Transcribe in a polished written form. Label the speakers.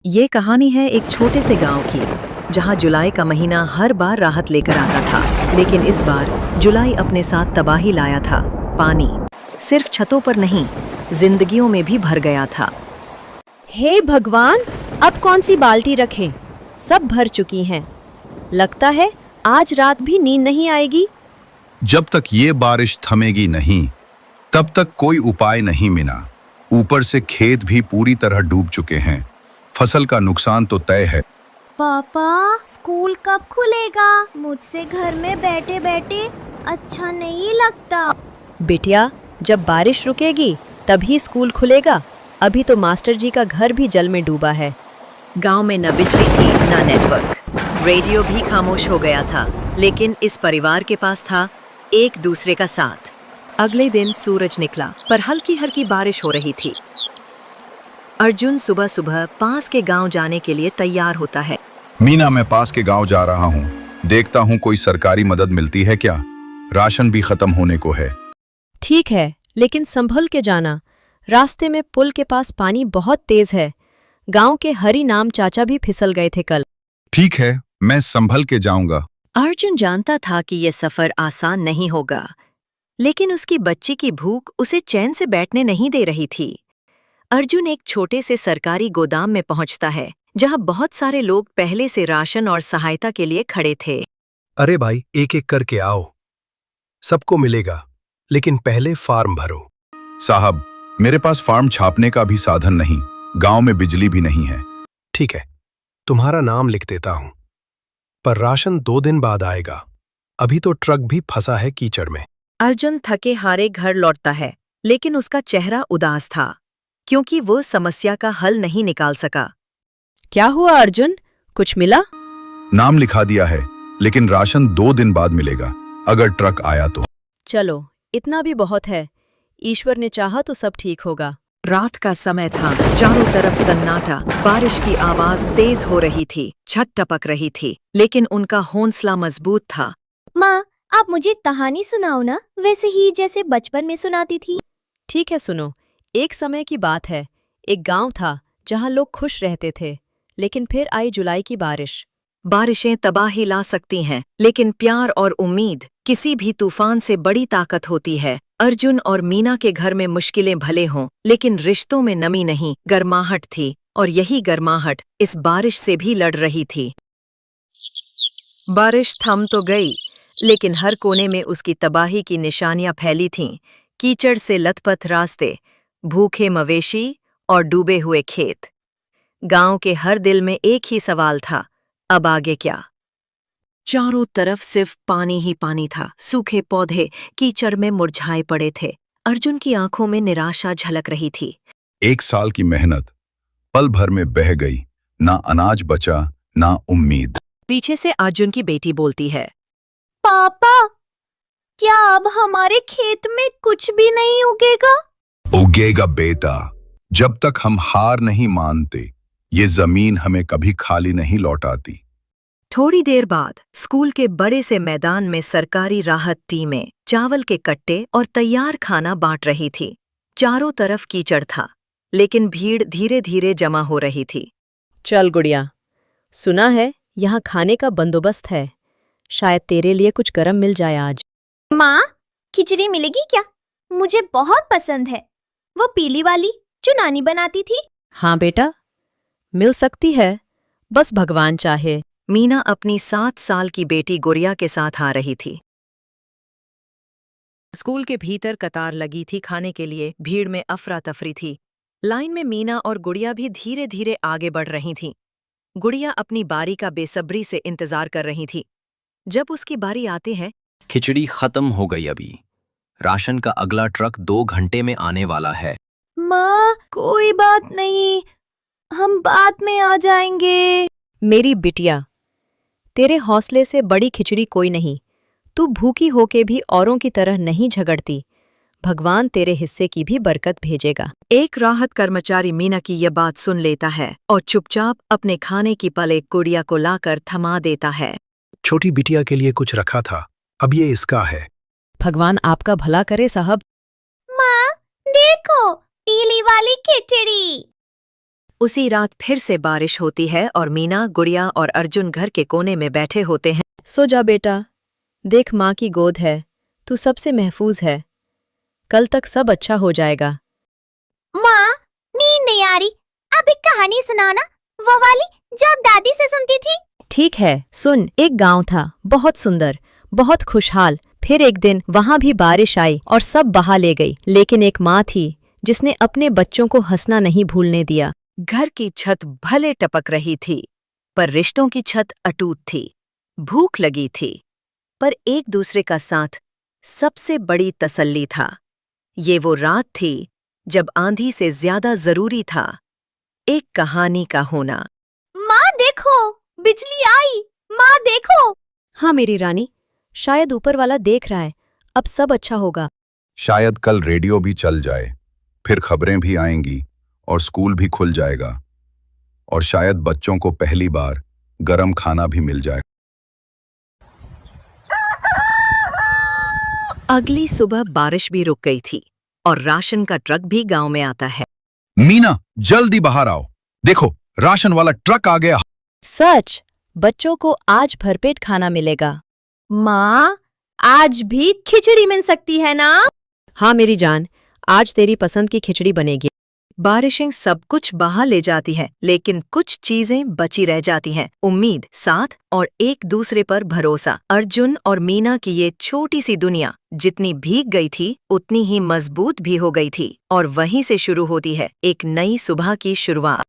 Speaker 1: ये कहानी है एक छोटे से गांव की, जहां जुलाई का महीना हर बार राहत लेकर आता था। लेकिन इस बार जुलाई अपने साथ तबाही लाया था। पानी सिर्फ छतों पर नहीं, जिंदगियों में भी भर गया था।
Speaker 2: हे भगवान, अब कौन सी बाल्टी रखें? सब भर चुकी हैं। लगता है आज रात भी नींद नहीं आएगी।
Speaker 3: जब तक ये बारिश थमेगी नहीं, तब तक कोई उपाय नहीं मिला। ऊपर से खेत भी पूरी तरह डूब चुके हैं। फसल का नुकसान तो तय है।
Speaker 4: पापा, स्कूल कब खुलेगा? मुझसे घर में बैठे बैठे अच्छा नहीं लगता।
Speaker 2: बिटिया, जब बारिश रुकेगी तभी स्कूल खुलेगा। अभी तो मास्टर जी का घर भी जल में डूबा है।
Speaker 1: गांव में न बिजली थी न नेटवर्क, रेडियो भी खामोश हो गया था। लेकिन इस परिवार के पास था एक दूसरे का साथ। अगले दिन सूरज निकला, पर हल्की हल्की बारिश हो रही थी। अर्जुन सुबह सुबह पास के गांव जाने के लिए तैयार होता है।
Speaker 3: मीना, मैं पास के गांव जा रहा हूँ। देखता हूँ कोई सरकारी मदद मिलती है क्या। राशन भी खत्म होने को है।
Speaker 2: ठीक है, लेकिन संभल के जाना। रास्ते में पुल के पास पानी बहुत तेज है। गांव के हरि नाम चाचा भी फिसल गए थे कल।
Speaker 3: ठीक है, मैं संभल के जाऊंगा।
Speaker 1: अर्जुन जानता था कि यह सफर आसान नहीं होगा, लेकिन उसकी बच्ची की भूख उसे चैन से बैठने नहीं दे रही थी। अर्जुन एक छोटे से सरकारी गोदाम में पहुंचता है, जहां बहुत सारे लोग पहले से राशन और सहायता के लिए खड़े थे।
Speaker 5: अरे भाई, एक एक करके आओ, सबको मिलेगा, लेकिन पहले फार्म भरो।
Speaker 3: साहब, मेरे पास फार्म छापने का भी साधन नहीं। गांव में बिजली भी नहीं है।
Speaker 5: ठीक है, तुम्हारा नाम लिख देता हूं, पर राशन 2 दिन बाद आएगा। अभी तो ट्रक भी फंसा है कीचड़ में।
Speaker 1: अर्जुन थके हारे घर लौटता है, लेकिन उसका चेहरा उदास था, क्योंकि वो समस्या का हल नहीं निकाल सका।
Speaker 2: क्या हुआ अर्जुन, कुछ मिला?
Speaker 3: नाम लिखा दिया है, लेकिन राशन 2 दिन बाद मिलेगा, अगर ट्रक आया तो।
Speaker 2: चलो, इतना भी बहुत है। ईश्वर ने चाहा तो सब ठीक होगा।
Speaker 1: रात का समय था, चारों तरफ सन्नाटा। बारिश की आवाज तेज हो रही थी, छत टपक रही थी, लेकिन उनका हौसला मजबूत था।
Speaker 4: माँ, आप मुझे कहानी सुनाओ ना, वैसे ही जैसे बचपन में सुनाती थी।
Speaker 2: ठीक है, सुनो। एक समय की बात है। एक गांव था जहां लोग खुश रहते थे, लेकिन फिर आई जुलाई की बारिश।
Speaker 1: बारिशें तबाही ला सकती हैं, लेकिन प्यार और उम्मीद किसी भी तूफान से बड़ी ताकत होती है। अर्जुन और मीना के घर में मुश्किलें भले हों, लेकिन रिश्तों में नमी नहीं, गर्माहट थी। और यही गर्माहट इस बारिश से भी लड़ रही थी। बारिश थम तो गई, लेकिन हर कोने में उसकी तबाही की निशानियां फैली थीं। कीचड़ से लथपथ रास्ते, भूखे मवेशी और डूबे हुए खेत। गांव के हर दिल में एक ही सवाल था, अब आगे क्या? चारों तरफ सिर्फ पानी ही पानी था। सूखे पौधे कीचड़ में मुरझाए पड़े थे। अर्जुन की आंखों में निराशा झलक रही थी।
Speaker 3: 1 साल की मेहनत पल भर में बह गई। ना अनाज बचा, ना उम्मीद।
Speaker 1: पीछे से अर्जुन की बेटी बोलती है,
Speaker 4: पापा, क्या अब हमारे खेत में कुछ भी नहीं उगेगा?
Speaker 3: उगेगा बेटा, जब तक हम हार नहीं मानते, ये जमीन हमें कभी खाली नहीं लौटाती।
Speaker 1: थोड़ी देर बाद स्कूल के बड़े से मैदान में सरकारी राहत टीमें चावल के कट्टे और तैयार खाना बांट रही थी। चारों तरफ कीचड़ था, लेकिन भीड़ धीरे धीरे जमा हो रही थी।
Speaker 2: चल गुड़िया, सुना है यहाँ खाने का बंदोबस्त है। शायद तेरे लिए कुछ गरम मिल जाए आज।
Speaker 4: माँ, खिचड़ी मिलेगी क्या? मुझे बहुत पसंद है, वो पीली वाली जो नानी बनाती थी।
Speaker 2: हाँ बेटा, मिल सकती है, बस भगवान चाहे।
Speaker 1: मीना अपनी 7 साल की बेटी गुड़िया के साथ आ रही थी। स्कूल के भीतर कतार लगी थी खाने के लिए। भीड़ में अफरा तफरी थी। लाइन में मीना और गुड़िया भी धीरे धीरे आगे बढ़ रही थीं। गुड़िया अपनी बारी का बेसब्री से इंतजार कर रही थी। जब उसकी बारी आते हैं,
Speaker 6: खिचड़ी खत्म हो गई। अभी राशन का अगला ट्रक 2 घंटे में आने वाला है।
Speaker 4: माँ, कोई बात नहीं, हम बाद में आ जाएंगे।
Speaker 2: मेरी बिटिया, तेरे हौसले से बड़ी खिचड़ी कोई नहीं। तू भूखी होके भी औरों की तरह नहीं झगड़ती। भगवान तेरे हिस्से की भी बरकत भेजेगा।
Speaker 1: एक राहत कर्मचारी मीना की यह बात सुन लेता है और चुपचाप अपने खाने की पलेट गुड़िया को लाकर थमा देता है।
Speaker 5: छोटी बिटिया के लिए कुछ रखा था, अब ये इसका है।
Speaker 2: भगवान आपका भला करे साहब।
Speaker 4: माँ, देखो, पीली वाली खिचड़ी।
Speaker 1: उसी रात फिर से बारिश होती है और मीना, गुड़िया और अर्जुन घर के कोने में बैठे होते हैं।
Speaker 2: सो जा बेटा, देख माँ की गोद है, तू सबसे महफूज है। कल तक सब अच्छा हो जाएगा।
Speaker 4: माँ, नींद नहीं आ रही, अब एक कहानी सुनाना, वो वाली जो दादी से सुनती थी।
Speaker 2: ठीक है, सुन। एक गांव था, बहुत सुंदर, बहुत खुशहाल। फिर एक दिन वहां भी बारिश आई और सब बहा ले गई, लेकिन एक माँ थी जिसने अपने बच्चों को हंसना नहीं भूलने दिया।
Speaker 1: घर की छत भले टपक रही थी, पर रिश्तों की छत अटूट थी। भूख लगी थी, पर एक दूसरे का साथ सबसे बड़ी तसल्ली था। ये वो रात थी जब आंधी से ज्यादा जरूरी था एक कहानी का होना।
Speaker 4: माँ देखो, बिजली आई, माँ देखो।
Speaker 2: हाँ मेरी रानी, शायद ऊपर वाला देख रहा है, अब सब अच्छा होगा।
Speaker 3: शायद कल रेडियो भी चल जाए, फिर खबरें भी आएंगी और स्कूल भी खुल जाएगा, और शायद बच्चों को पहली बार गरम खाना भी मिल जाए।
Speaker 1: अगली सुबह बारिश भी रुक गई थी और राशन का ट्रक भी गांव में आता है।
Speaker 3: मीना, जल्दी बाहर आओ, देखो राशन वाला ट्रक आ गया।
Speaker 2: सच, बच्चों को आज भरपेट खाना मिलेगा।
Speaker 4: माँ, आज भी खिचड़ी मिल सकती है ना?
Speaker 2: हाँ मेरी जान, आज तेरी पसंद की खिचड़ी बनेगी।
Speaker 1: बारिशें सब कुछ बहा ले जाती हैं, लेकिन कुछ चीजें बची रह जाती हैं। उम्मीद, साथ और एक दूसरे पर भरोसा। अर्जुन और मीना की ये छोटी सी दुनिया जितनी भीग गई थी उतनी ही मजबूत भी हो गई थी, और वहीं से शुरू होती है एक नई सुबह की शुरुआत।